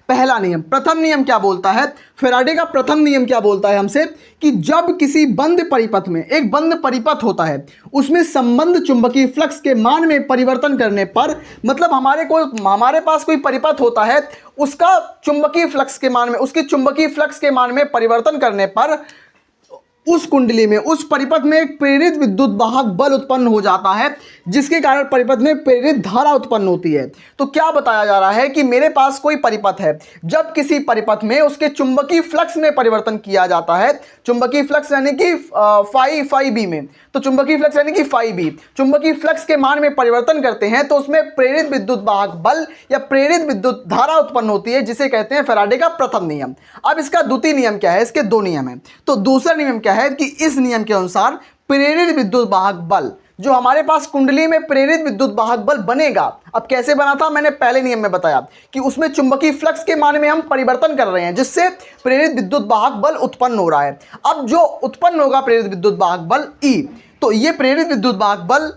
पहला नियम, प्रथम नियम क्या बोलता है, फैराडे का प्रथम नियम क्या बोलता है हमसे कि जब किसी बंद परिपथ में, एक बंद परिपथ होता है, उसमें संबंध चुंबकीय फ्लक्स के मान में परिवर्तन करने पर, मतलब हमारे पास कोई परिपथ होता है, उसका चुंबकीय फ्लक्स के मान में, उसके चुंबकीय फ्लक्स के मान में परिवर्तन करने पर उस कुंडली में, उस परिपथ में एक प्रेरित विद्युत वाहक बल उत्पन्न हो जाता है, जिसके कारण परिपथ में प्रेरित धारा उत्पन्न होती है। तो क्या बताया जा रहा है कि मेरे पास कोई परिपथ है, जब किसी परिपथ में उसके चुंबकीय फ्लक्स में परिवर्तन किया जाता है, चुंबकीय फ्लक्स यानी कि फाई बी में, तो चुंबकीय फ्लक्स यानी कि फाई बी, चुंबकीय फ्लक्स के मान में परिवर्तन करते हैं तो उसमें प्रेरित विद्युत वाहक बल या प्रेरित विद्युत धारा उत्पन्न होती है, जिसे कहते हैं फैराडे का प्रथम नियम। अब इसका द्वितीय नियम क्या है, इसके दो नियम हैं। तो दूसरा नियम क्या है कि इस नियम के अनुसार प्रेरित विद्युत वाहक बल, जो हमारे पास कुंडली में प्रेरित विद्युत वाहक बल बनेगा, अब कैसे बना था, मैंने पहले नियम में बताया कि उसमें चुंबकीय फ्लक्स के मान में हम परिवर्तन कर रहे हैं, जिससे प्रेरित विद्युत वाहक बल उत्पन्न हो रहा है। अब जो उत्पन्न होगा प्रेरित विद्युत वाहक बल E, तो ये प्रेरित विद्युत वाहक बल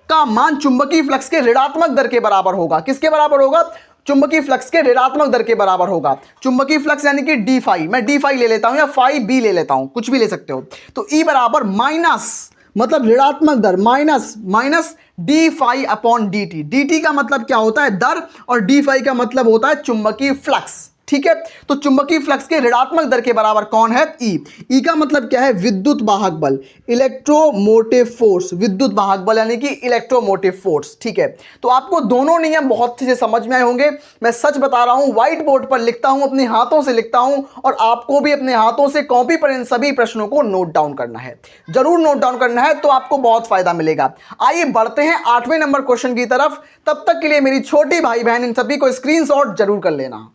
का मान चुंबकीय फ्लक्स के ऋणात्मक दर के बराबर होगा। किसके बराबर होगा, चुंबकीय फ्लक्स के ऋणात्मक दर के बराबर होगा। चुंबकीय फ्लक्स यानी कि डी फाई, मैं डी फाई ले लेता हूं या फाई बी ले लेता हूं, कुछ भी ले सकते हो। तो E बराबर माइनस, मतलब ऋणात्मक दर, minus d phi upon d t. D t का मतलब क्या होता है, दर, और डी फाई का मतलब होता है चुंबकीय फ्लक्स। ठीक है, तो चुंबकीय फ्लक्स के ऋणात्मक दर के बराबर कौन है, ई का मतलब क्या है, विद्युत वाहक बल, इलेक्ट्रोमोटिव फोर्स, विद्युत वाहक बल यानी कि इलेक्ट्रोमोटिव फोर्स। ठीक है, तो आपको दोनों नियम बहुत अच्छे से समझ में आए होंगे। मैं सच बता रहा हूं, व्हाइट बोर्ड पर लिखता हूं, अपने हाथों से लिखता हूं, और आपको भी अपने हाथों से कॉपी पर इन सभी प्रश्नों को नोट डाउन करना है, जरूर नोट डाउन करना है, तो आपको बहुत फायदा मिलेगा। आइए बढ़ते हैं 8वें नंबर क्वेश्चन की तरफ। तब तक के लिए मेरी छोटी भाई बहन इन सभी को स्क्रीनशॉट जरूर कर लेना।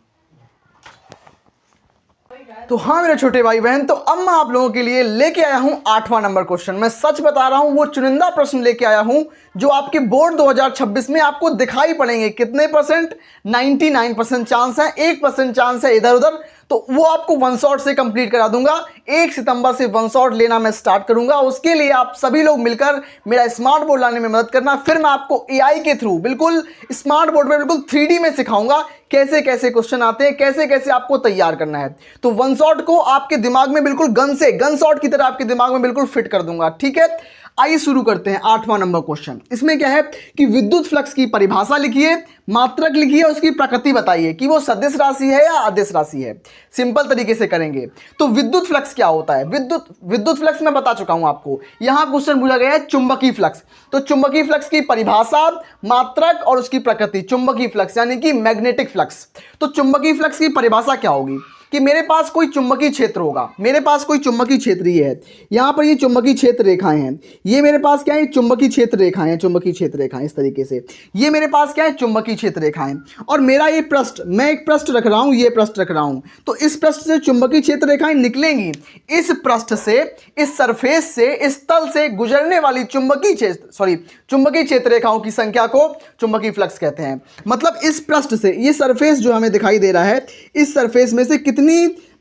तो हाँ मेरे छोटे भाई बहन, तो अब मैं आप लोगों के लिए लेके आया हूं 8वां नंबर क्वेश्चन। मैं सच बता रहा हूं, वो चुनिंदा प्रश्न लेके आया हूं जो आपके बोर्ड 2026 में आपको दिखाई पड़ेंगे। कितने परसेंट, 99% चांस है, 1% चांस है इधर उधर, तो वो आपको वन शॉट से कंप्लीट करा दूंगा। 1 सितंबर से वन शॉट लेना मैं स्टार्ट करूंगा। उसके लिए आप सभी लोग मिलकर मेरा स्मार्ट बोर्ड लाने में मदद करना। फिर मैं आपको AI के थ्रू बिल्कुल स्मार्ट बोर्ड में बिल्कुल 3D में सिखाऊंगा कैसे कैसे क्वेश्चन आते हैं, कैसे कैसे आपको तैयार करना है। तो वन शॉट को आपके दिमाग में बिल्कुल गन शॉट की तरह आपके दिमाग में बिल्कुल फिट कर दूंगा। ठीक है, आइए शुरू करते हैं 8वां नंबर क्वेश्चन। इसमें क्या है कि विद्युत फ्लक्स की परिभाषा लिखिए, मात्रक लिखिए, उसकी प्रकृति बताइए कि वो सदिश राशि है या अदिश राशि है। सिंपल तरीके से करेंगे। तो विद्युत फ्लक्स क्या होता है, विद्युत फ्लक्स मैं बता चुका हूं आपको। यहां क्वेश्चन पूछा गया है चुंबकीय फ्लक्स। तो चुंबकीय फ्लक्स की परिभाषा, मात्रक और उसकी प्रकृति। चुंबकीय फ्लक्स यानी कि मैग्नेटिक फ्लक्स। तो चुंबकीय फ्लक्स की परिभाषा क्या होगी कि मेरे पास कोई चुंबकीय क्षेत्र होगा, मेरे पास कोई चुंबकीय क्षेत्र ये है, यहाँ पर ये चुंबकीय क्षेत्र रेखाएं हैं, ये मेरे पास क्या है, चुंबकीय क्षेत्र रेखाएं हैं, चुंबकीय क्षेत्र रेखाएं इस तरीके से, ये मेरे पास क्या है, चुंबकीय क्षेत्र रेखाएं। और मेरा ये पृष्ठ, मैं एक पृष्ठ रख रहा हूँ, ये पृष्ठ रख रहा हूँ, तो इस पृष्ठ से चुंबकीय क्षेत्र रेखाएं निकलेंगी। इस पृष्ठ से, इस सरफेस से, इस तल से गुजरने वाली चुंबकीय क्षेत्र रेखाओं की संख्या को चुंबकीय फ्लक्स कहते हैं। मतलब इस पृष्ठ से, ये सरफेस जो हमें दिखाई दे रहा है, इस सरफेस में से कितनी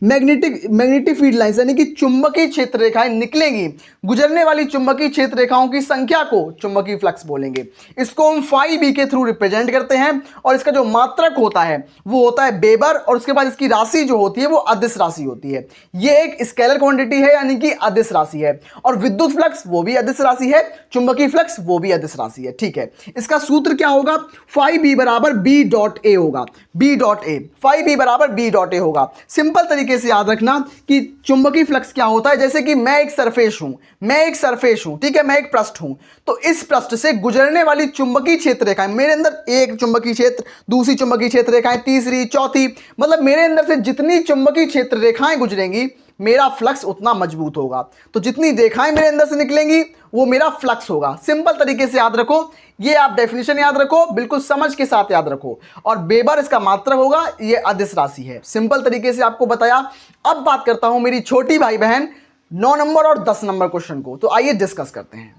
मैग्नेटिक फील्ड लाइंस यानी कि चुंबकीय क्षेत्र रेखाएं निकलेंगी, गुजरने वाली चुंबकीय क्षेत्र रेखाओं की संख्या को चुंबकीय फ्लक्स बोलेंगे। इसको हम फाई बी के थ्रू रिप्रेजेंट करते हैं, और इसका जो मात्रक होता है वो होता है वेबर, और उसके बाद इसकी राशि जो होती है वो अदिश राशि होती है। ये एक स्केलर क्वांटिटी है यानी कि अदिश राशि है, और विद्युत फ्लक्स वो भी अदिश राशि है, चुंबकीय फ्लक्स वो भी अदिश राशि है। ठीक है, इसका सूत्र क्या होगा, फाई बी बराबर बी डॉट ए होगा, B dot A, phi B बराबर बी डॉट ए होगा। सिंपल तरीके से याद रखना कि चुंबकीय फ्लक्स क्या होता है। जैसे कि मैं एक सरफेस हूं, ठीक है, मैं एक पृष्ठ हूं, तो इस पृष्ठ से गुजरने वाली चुंबकीय क्षेत्र रेखाएं, मेरे अंदर एक चुंबकीय क्षेत्र, दूसरी चुंबकीय क्षेत्र रेखाएं, तीसरी, चौथी, मतलब मेरे अंदर से जितनी चुंबकीय क्षेत्र रेखाएं गुजरेंगी मेरा फ्लक्स उतना मजबूत होगा। तो जितनी रेखाएं मेरे अंदर से निकलेंगी वो मेरा फ्लक्स होगा। सिंपल तरीके से याद रखो, ये आप डेफिनेशन याद रखो, बिल्कुल समझ के साथ याद रखो। और वेबर इसका मात्रक होगा, ये अदिश राशि है। सिंपल तरीके से आपको बताया। अब बात करता हूं मेरी छोटी भाई बहन 9 नंबर और 10 नंबर क्वेश्चन को, तो आइए डिस्कस करते हैं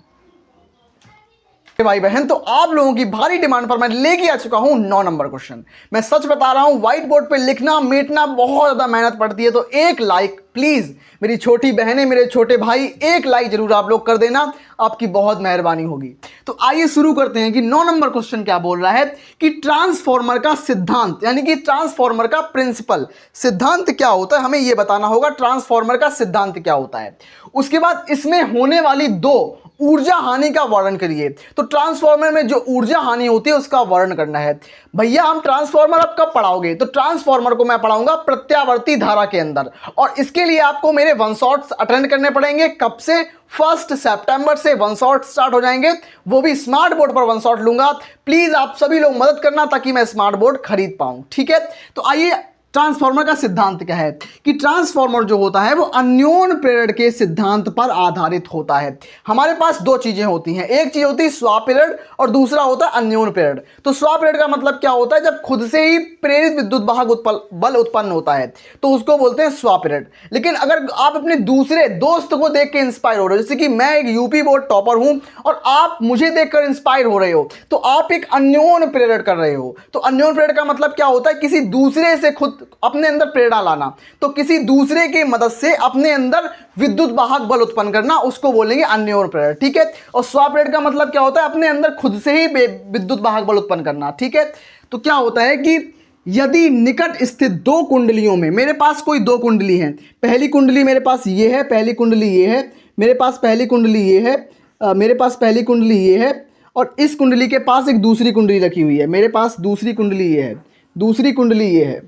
भाई बहन। तो आप लोगों की भारी डिमांड पर मैं लेके आ चुका हूं 9 नंबर क्वेश्चन। मैं सच बता रहा हूं, व्हाइट बोर्ड पे लिखना मिटना बहुत ज्यादा मेहनत पड़ती है, तो एक लाइक प्लीज़ मेरी छोटी बहनें, मेरे छोटे भाई, एक लाइक जरूर आप लोग कर देना, आपकी बहुत मेहरबानी होगी। तो आइए शुरू करते हैं कि 9 नंबर क्वेश्चन क्या बोल रहा है कि ट्रांसफॉर्मर का सिद्धांत, यानी कि ट्रांसफॉर्मर का प्रिंसिपल, सिद्धांत क्या होता है, हमें यह बताना होगा ट्रांसफॉर्मर का सिद्धांत क्या होता है। उसके बाद इसमें होने वाली 2 ऊर्जा हानि का वर्णन करिए। तो ट्रांसफॉर्मर में जो ऊर्जा हानि होती है उसका वर्णन करना है। भैया हम ट्रांसफॉर्मर अब कब पढ़ाओगे? तो ट्रांसफॉर्मर को मैं पढ़ाऊंगा प्रत्यावर्ती धारा के अंदर, और इसके लिए आपको मेरे वन शॉट्स अटेंड करने पड़ेंगे। कब से? 1 सितंबर से वन शॉट स्टार्ट हो जाएंगे, वो भी स्मार्ट बोर्ड पर वन शॉट लूंगा। प्लीज आप सभी लोग मदद करना ताकि मैं स्मार्ट बोर्ड खरीद पाऊं, ठीक है। तो आइए, ट्रांसफॉर्मर का सिद्धांत क्या है कि ट्रांसफॉर्मर जो होता है वो अन्योन प्रेरण के सिद्धांत पर आधारित होता है। हमारे पास 2 चीजें होती हैं, एक चीज होती है स्वाप्रेरण और दूसरा होता है अन्योन प्रेरण। तो स्वाप्रेरण का मतलब क्या होता है? जब खुद से ही प्रेरित विद्युत वाहक बल उत्पन्न होता है तो उसको बोलते हैं स्वाप्रेरण। लेकिन अगर आप अपने दूसरे दोस्त को देख के इंस्पायर हो रहे हो, जैसे कि मैं एक यूपी बोर्ड टॉपर हूं और आप मुझे देखकर इंस्पायर हो रहे हो, तो आप एक अन्योन प्रेरण कर रहे हो। तो अन्योन प्रेरण का मतलब क्या होता है? किसी दूसरे से खुद अपने अंदर प्रेरणा लाना। तो किसी दूसरे की मदद से अपने अंदर विद्युत वाहक बल उत्पन्न करना, उसको बोलेंगे अन्योन प्रेरण, ठीक है। और स्वाप्रेरण का मतलब क्या होता है? अपने अंदर खुद से ही विद्युत वाहक बल उत्पन्न करना, ठीक है। तो क्या होता है कि यदि निकट स्थित 2 कुंडलियों में, मेरे पास कोई 2 कुंडली हैं, पहली कुंडली मेरे पास ये है, पहली कुंडली ये है, मेरे पास पहली कुंडली ये है, मेरे पास पहली कुंडली ये है, और इस कुंडली के पास एक दूसरी कुंडली रखी हुई है, मेरे पास दूसरी कुंडली ये है, दूसरी कुंडली ये है,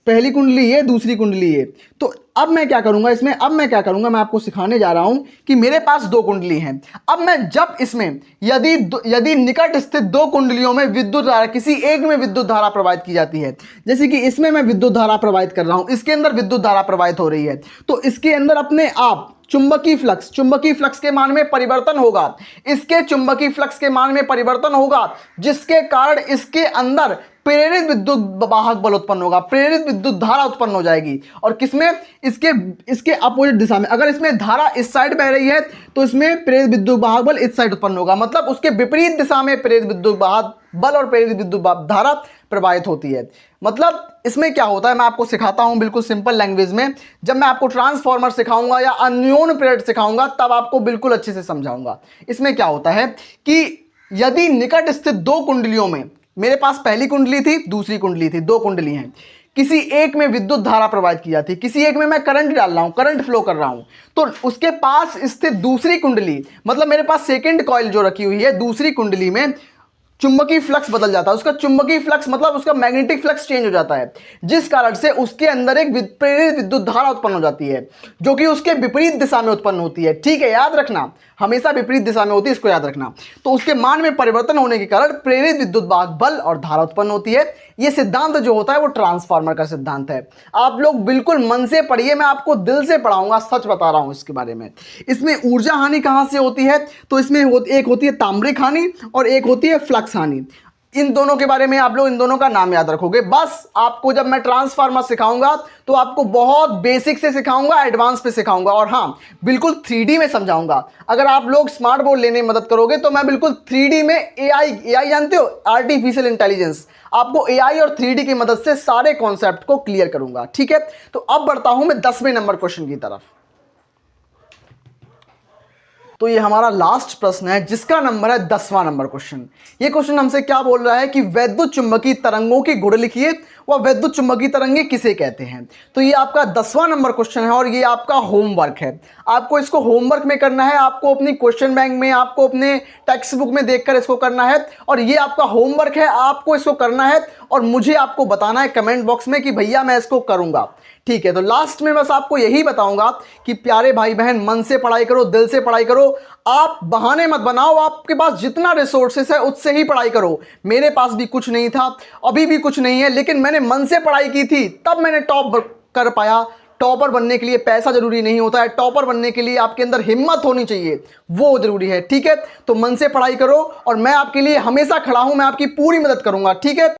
पहली कुंडली ये, दूसरी कुंडली ये। तो अब मैं क्या करूंगा इसमें? अब मैं क्या करूंगा, मैं आपको सिखाने जा रहा हूं कि मेरे पास 2 कुंडली हैं। अब मैं जब इसमें यदि निकट स्थित 2 कुंडलियों में विद्युत धारा, किसी एक में विद्युत धारा प्रवाहित की जाती है, जैसे कि इसमें मैं विद्युत धारा प्रवाहित कर रहा हूं, इसके अंदर विद्युत धारा प्रवाहित हो रही है, तो इसके अंदर अपने आप चुंबकीय फ्लक्स के मान में परिवर्तन होगा, इसके चुंबकीय फ्लक्स के मान में परिवर्तन होगा, जिसके कारण इसके अंदर प्रेरित विद्युत वाहक बल उत्पन्न होगा, प्रेरित विद्युत धारा उत्पन्न हो जाएगी। और किसमें? इसके अपोजिट दिशा में। अगर इसमें धारा इस साइड बह रही है तो इसमें प्रेरित विद्युत वाहक बल इस साइड उत्पन्न होगा, मतलब उसके विपरीत दिशा में प्रेरित विद्युत वाहक बल और प्रेरित विद्युत धारा प्रवाहित होती है। मतलब इसमें क्या होता है, मैं आपको सिखाता हूं बिल्कुल सिंपल लैंग्वेज में। जब मैं आपको ट्रांसफॉर्मर सिखाऊंगा या अन्योन प्रेरण सिखाऊंगा तब आपको बिल्कुल अच्छे से समझाऊंगा। इसमें क्या होता है कि यदि निकट स्थित 2 कुंडलियों में, मेरे पास पहली कुंडली थी, दूसरी कुंडली थी, 2 कुंडली हैं, किसी एक में विद्युत धारा प्रवाहित की जाती है, किसी एक में मैं करंट डाल रहा हूं, करंट फ्लो कर रहा हूं, तो उसके पास स्थित दूसरी कुंडली, मतलब मेरे पास सेकंड कॉइल जो रखी हुई है, दूसरी कुंडली में चुंबकीय फ्लक्स बदल जाता है। उसका चुंबकीय फ्लक्स मतलब उसका मैग्नेटिक फ्लक्स चेंज हो जाता है, जिस कारण से उसके अंदर एक प्रेरित विद्युत धारा उत्पन्न हो जाती है, जो कि उसके विपरीत दिशा में उत्पन्न होती है, ठीक है, याद रखना, हमेशा विपरीत दिशा में होती है, इसको याद रखना। तो उसके मान में परिवर्तन होने के कारण प्रेरित विद्युत वाहक बल और धारा उत्पन्न होती है। यह सिद्धांत जो होता है वो ट्रांसफार्मर का सिद्धांत है। आप लोग बिल्कुल मन से पढ़िए, मैं आपको दिल से पढ़ाऊंगा, सच बता रहा हूं इसके बारे में। इसमें ऊर्जा हानि कहां से होती है? तो इसमें एक होती है तांत्रिक हानि और एक होती है फ्लक्स हानि। इन दोनों के बारे में आप लोग इन दोनों का नाम याद रखोगे। बस आपको जब मैं ट्रांसफार्मर सिखाऊंगा तो आपको बहुत बेसिक से सिखाऊंगा, एडवांस पे सिखाऊंगा, और हाँ बिल्कुल 3D में समझाऊंगा। अगर आप लोग स्मार्ट बोर्ड लेने में मदद करोगे तो मैं बिल्कुल 3D में एआई जानते हो, आर्टिफिशियल इंटेलिजेंस, आपको एआई और 3D की मदद से सारे कॉन्सेप्ट को क्लियर करूंगा, ठीक है। तो अब बढ़ता हूं मैं 10वें नंबर क्वेश्चन की तरफ। तो ये हमारा लास्ट प्रश्न है जिसका नंबर है 10वां नंबर क्वेश्चन। ये क्वेश्चन हमसे क्या बोल रहा है कि वैद्युत चुंबकीय तरंगों की गुण लिखिए, वह वैद्युत चुंबकीय तरंगे किसे कहते हैं। तो ये आपका 10वां नंबर क्वेश्चन है और ये आपका होमवर्क है। आपको इसको होमवर्क में करना है, आपको अपनी क्वेश्चन बैंक में, आपको अपने टेक्स्ट बुक में देखकर इसको करना है, और ये आपका होमवर्क है, आपको इसको करना है और मुझे आपको बताना है कमेंट बॉक्स में कि भैया मैं इसको करूंगा, ठीक है। तो लास्ट में बस आपको यही बताऊंगा कि प्यारे भाई बहन, मन से पढ़ाई करो, दिल से पढ़ाई करो, आप बहाने मत बनाओ, आपके पास जितना रिसोर्सेस है उससे ही पढ़ाई करो। मेरे पास भी कुछ नहीं था, अभी भी कुछ नहीं है, लेकिन मैंने मन से पढ़ाई की थी, तब मैंने टॉप कर पाया। टॉपर बनने के लिए पैसा जरूरी नहीं होता है, टॉपर बनने के लिए आपके अंदर हिम्मत होनी चाहिए, वो जरूरी है, ठीक है। तो मन से पढ़ाई करो और मैं आपके लिए हमेशा खड़ा हूं, मैं आपकी पूरी मदद करूंगा, ठीक है।